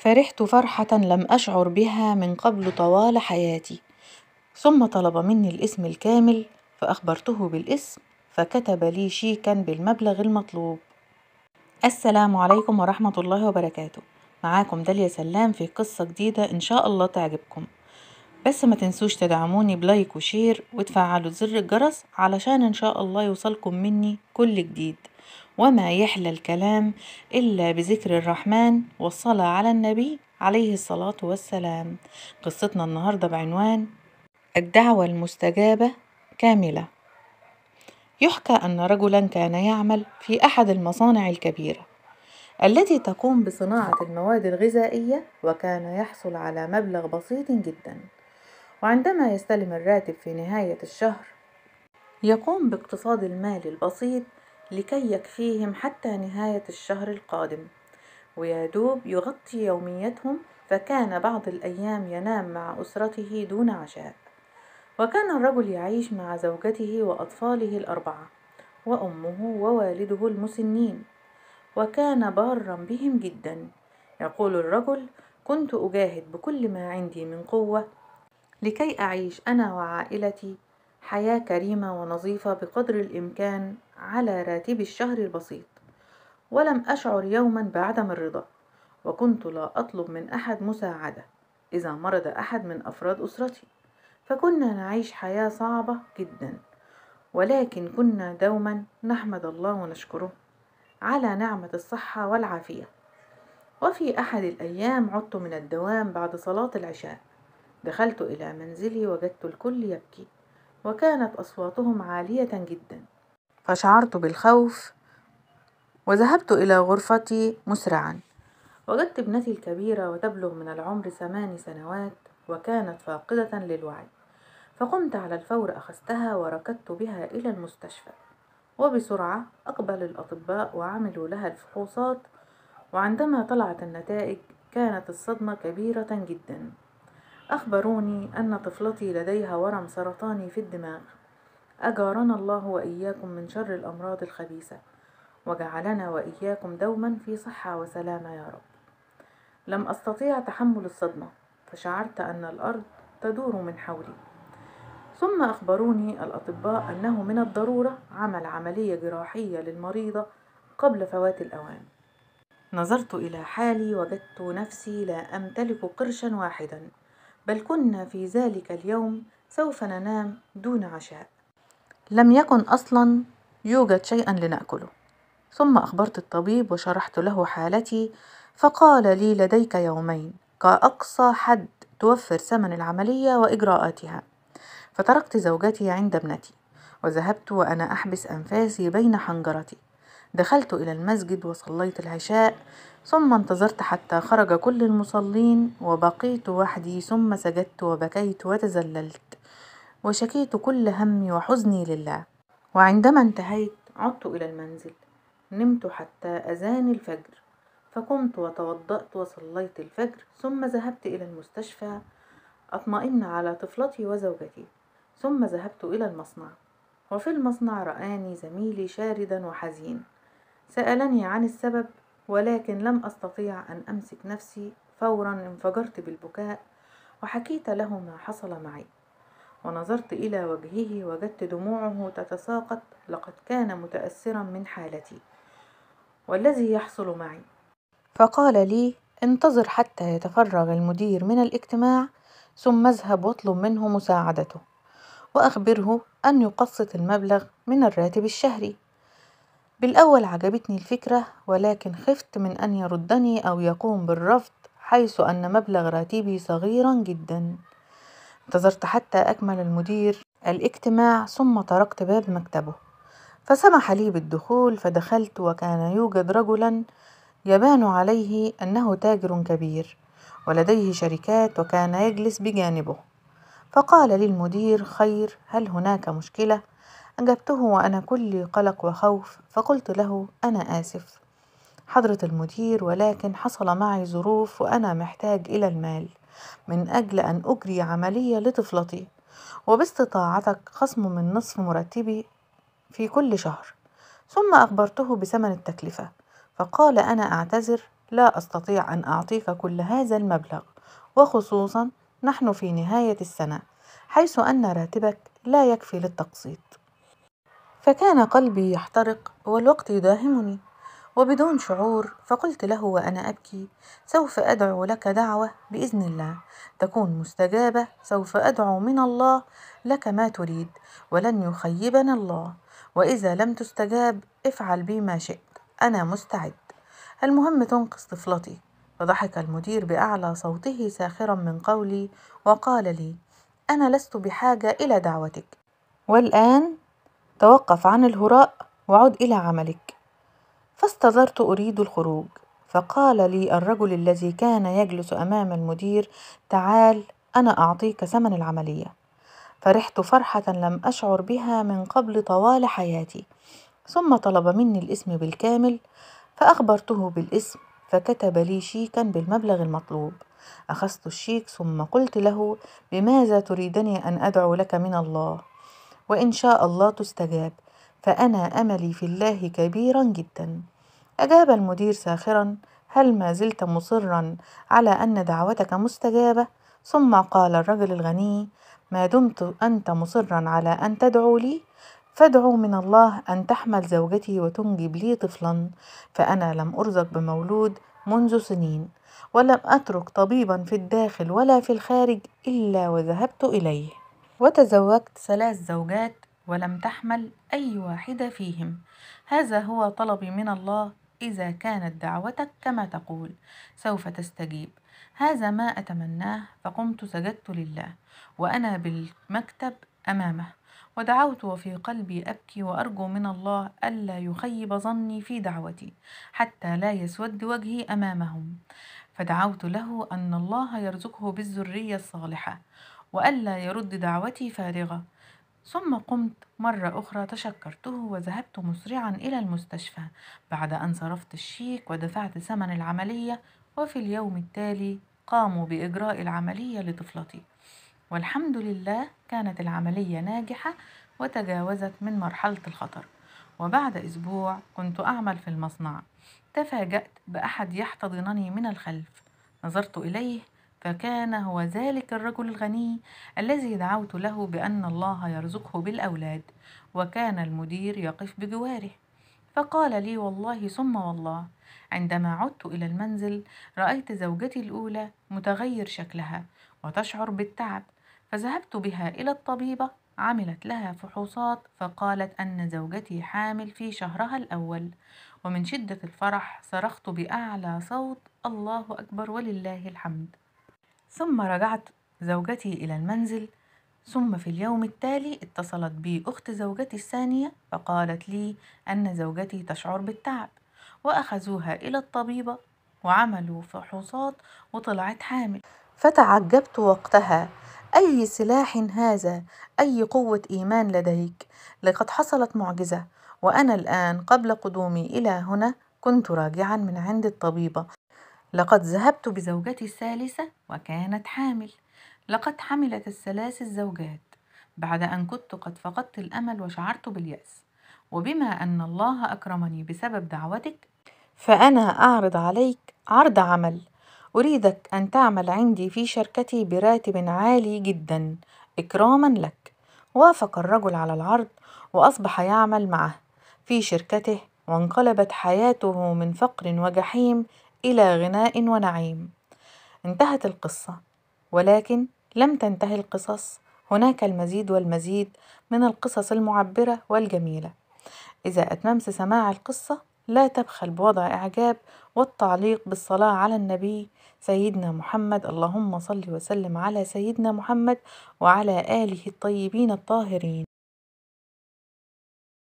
فرحت فرحة لم أشعر بها من قبل طوال حياتي، ثم طلب مني الاسم الكامل فأخبرته بالاسم فكتب لي شيكا بالمبلغ المطلوب. السلام عليكم ورحمة الله وبركاته. معاكم داليا سلام في قصة جديدة إن شاء الله تعجبكم، بس ما تنسوش تدعموني بلايك وشير وتفعلوا زر الجرس علشان إن شاء الله يوصلكم مني كل جديد. وما يحلى الكلام إلا بذكر الرحمن والصلاة على النبي عليه الصلاة والسلام. قصتنا النهاردة بعنوان الدعوة المستجابة كاملة. يحكى أن رجلا كان يعمل في أحد المصانع الكبيرة التي تقوم بصناعة المواد الغذائية، وكان يحصل على مبلغ بسيط جدا، وعندما يستلم الراتب في نهاية الشهر يقوم باقتصاد المال البسيط لكي يكفيهم حتى نهاية الشهر القادم، ويدوب يغطي يوميتهم. فكان بعض الأيام ينام مع أسرته دون عشاء. وكان الرجل يعيش مع زوجته وأطفاله الأربعة وأمه ووالده المسنين، وكان بارا بهم جدا. يقول الرجل: كنت أجاهد بكل ما عندي من قوة لكي أعيش أنا وعائلتي حياة كريمة ونظيفة بقدر الإمكان على راتب الشهر البسيط، ولم أشعر يوما بعدم الرضا، وكنت لا أطلب من أحد مساعدة إذا مرض أحد من أفراد أسرتي. فكنا نعيش حياة صعبة جدا، ولكن كنا دوما نحمد الله ونشكره على نعمة الصحة والعافية. وفي أحد الأيام عدت من الدوام بعد صلاة العشاء، دخلت إلى منزلي وجدت الكل يبكي، وكانت أصواتهم عالية جدا، فشعرت بالخوف وذهبت إلى غرفتي مسرعا. وجدت ابنتي الكبيرة وتبلغ من العمر 8 سنوات، وكانت فاقدة للوعي. فقمت على الفور، أخذتها وركضت بها إلى المستشفى، وبسرعة أقبل الأطباء وعملوا لها الفحوصات. وعندما طلعت النتائج كانت الصدمة كبيرة جدا. أخبروني أن طفلتي لديها ورم سرطاني في الدماغ. أجارنا الله وإياكم من شر الأمراض الخبيثة، وجعلنا وإياكم دوما في صحة وسلامة يا رب. لم أستطيع تحمل الصدمة، فشعرت أن الأرض تدور من حولي. ثم أخبروني الأطباء أنه من الضرورة عمل عملية جراحية للمريضة قبل فوات الأوان. نظرت إلى حالي وجدت نفسي لا أمتلك قرشا واحدا، بل كنا في ذلك اليوم سوف ننام دون عشاء، لم يكن أصلا يوجد شيئا لنأكله. ثم أخبرت الطبيب وشرحت له حالتي، فقال لي: لديك يومين كأقصى حد توفر ثمن العملية وإجراءاتها. فتركت زوجتي عند ابنتي وذهبت وأنا أحبس أنفاسي بين حنجرتي. دخلت إلى المسجد وصليت العشاء، ثم انتظرت حتى خرج كل المصلين وبقيت وحدي. ثم سجدت وبكيت وتذللت وشكيت كل همي وحزني لله. وعندما انتهيت عدت إلى المنزل، نمت حتى أذان الفجر، فقمت وتوضأت وصليت الفجر. ثم ذهبت إلى المستشفى أطمئن على طفلتي وزوجتي. ثم ذهبت إلى المصنع، وفي المصنع رآني زميلي شاردا وحزين. سألني عن السبب، ولكن لم أستطيع أن أمسك نفسي. فورا انفجرت بالبكاء وحكيت له ما حصل معي، ونظرت إلى وجهه وجدت دموعه تتساقط. لقد كان متأثرا من حالتي والذي يحصل معي. فقال لي: انتظر حتى يتفرغ المدير من الاجتماع، ثم اذهب واطلب منه مساعدته، وأخبره أن يقسط المبلغ من الراتب الشهري. بالأول عجبتني الفكرة، ولكن خفت من أن يردني أو يقوم بالرفض، حيث أن مبلغ راتبي صغيرا جدا. انتظرت حتى أكمل المدير الاجتماع، ثم طرقت باب مكتبه فسمح لي بالدخول. فدخلت وكان يوجد رجلا يبان عليه أنه تاجر كبير ولديه شركات، وكان يجلس بجانبه. فقال لي المدير: خير، هل هناك مشكلة؟ أجبته وأنا كلي قلق وخوف، فقلت له: أنا آسف حضرة المدير، ولكن حصل معي ظروف وأنا محتاج إلى المال من أجل أن أجري عملية لطفلتي، وباستطاعتك خصم من نصف مرتبي في كل شهر. ثم أخبرته بثمن التكلفة، فقال: أنا أعتذر، لا أستطيع أن أعطيك كل هذا المبلغ، وخصوصا نحن في نهاية السنة، حيث أن راتبك لا يكفي للتقسيط. فكان قلبي يحترق والوقت يداهمني، وبدون شعور فقلت له وأنا أبكي: سوف أدعو لك دعوة بإذن الله تكون مستجابة، سوف أدعو من الله لك ما تريد، ولن يخيبنا الله، وإذا لم تستجاب افعل بي ما شئت، أنا مستعد، المهم تنقذ طفلتي. فضحك المدير بأعلى صوته ساخرا من قولي، وقال لي: أنا لست بحاجة إلى دعوتك، والآن توقف عن الهراء وعد إلى عملك. فاستظرت أريد الخروج، فقال لي الرجل الذي كان يجلس أمام المدير: تعال، أنا أعطيك ثمن العملية. فرحت فرحة لم أشعر بها من قبل طوال حياتي، ثم طلب مني الاسم بالكامل، فأخبرته بالاسم، فكتب لي شيكا بالمبلغ المطلوب. أخذت الشيك ثم قلت له: بماذا تريدني أن أدعو لك من الله؟ وإن شاء الله تستجاب، فأنا أملي في الله كبيرا جدا. أجاب المدير ساخرا: هل ما زلت مصرا على أن دعوتك مستجابة؟ ثم قال الرجل الغني: ما دمت أنت مصرا على أن تدعو لي، فادعو من الله أن تحمل زوجتي وتنجب لي طفلا، فأنا لم أرزق بمولود منذ سنين، ولم أترك طبيبا في الداخل ولا في الخارج إلا وذهبت إليه، وتزوجت 3 زوجات ولم تحمل أي واحدة فيهم. هذا هو طلبي من الله، إذا كانت دعوتك كما تقول سوف تستجيب. هذا ما أتمناه. فقمت سجدت لله وأنا بالمكتب أمامه، ودعوت وفي قلبي أبكي وأرجو من الله ألا يخيب ظني في دعوتي حتى لا يسود وجهي أمامهم. فدعوت له أن الله يرزقه بالذرية الصالحة، وألا يرد دعوتي فارغة. ثم قمت مرة أخرى تشكرته وذهبت مسرعا إلى المستشفى بعد أن صرفت الشيك ودفعت ثمن العملية. وفي اليوم التالي قاموا بإجراء العملية لطفلتي، والحمد لله كانت العملية ناجحة وتجاوزت من مرحلة الخطر. وبعد أسبوع كنت أعمل في المصنع، تفاجأت بأحد يحتضنني من الخلف. نظرت إليه فكان هو ذلك الرجل الغني الذي دعوت له بأن الله يرزقه بالأولاد، وكان المدير يقف بجواره. فقال لي: والله ثم والله، عندما عدت إلى المنزل رأيت زوجتي الأولى متغير شكلها وتشعر بالتعب، فذهبت بها إلى الطبيبة، عملت لها فحوصات فقالت أن زوجتي حامل في شهرها الأول. ومن شدة الفرح صرخت بأعلى صوت: الله أكبر ولله الحمد. ثم رجعت زوجتي إلى المنزل، ثم في اليوم التالي اتصلت بي أخت زوجتي الثانية فقالت لي أن زوجتي تشعر بالتعب، وأخذوها إلى الطبيبة وعملوا فحوصات وطلعت حامل. فتعجبت وقتها: أي سلاح هذا؟ أي قوة إيمان لديك؟ لقد حصلت معجزة. وأنا الآن قبل قدومي إلى هنا كنت راجعا من عند الطبيبة، لقد ذهبت بزوجتي الثالثة وكانت حامل، لقد حملت ال3 الزوجات بعد أن كنت قد فقدت الأمل وشعرت باليأس. وبما أن الله أكرمني بسبب دعوتك، فأنا أعرض عليك عرض عمل، أريدك أن تعمل عندي في شركتي براتب عالي جدا إكراما لك. وافق الرجل على العرض وأصبح يعمل معه في شركته، وانقلبت حياته من فقر وجحيم إلى غناء ونعيم. انتهت القصة، ولكن لم تنتهي القصص، هناك المزيد والمزيد من القصص المعبرة والجميلة. إذا أتممت سماع القصة لا تبخل بوضع إعجاب والتعليق بالصلاة على النبي سيدنا محمد، اللهم صل وسلم على سيدنا محمد وعلى آله الطيبين الطاهرين.